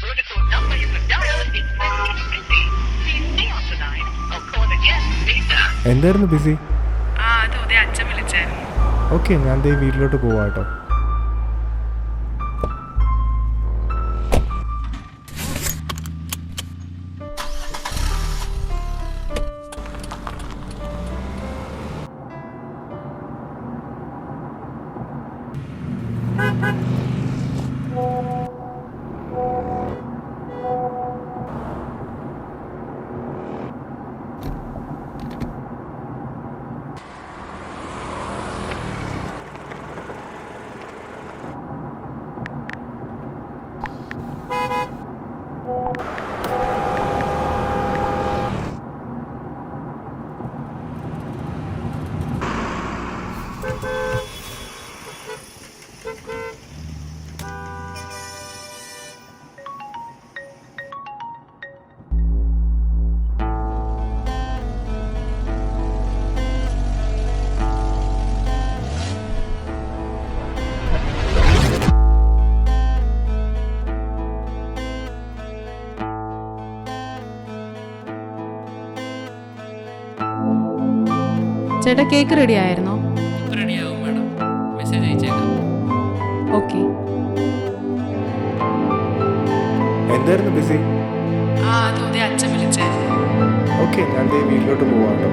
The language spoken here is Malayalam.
Vertical number you have dialed is currently busy. Please stay on the line or call again later. എന്തായിരുന്നു ബിസി? അത് ഉദയ അച്ഛൻ വിളിച്ചായിരുന്നു. ഓക്കെ, ഞാൻ ദേ വീട്ടിലോട്ട് പോവാം കേട്ടോ. ചേട്ടാ, കേക്ക് റെഡി ആയിരുന്നോ? റെഡിയാവും മാഡം, മെസ്സേജ് അയച്ചേക്കാം. ഓക്കെ. എന്തായിരുന്നു ബിസി? അത് ഉദയ അച്ഛൻ വിളിച്ചായിരുന്നു. ഓക്കെ, ഞാൻ ദേ വീട്ടിലോട്ട് പോവാം കേട്ടോ.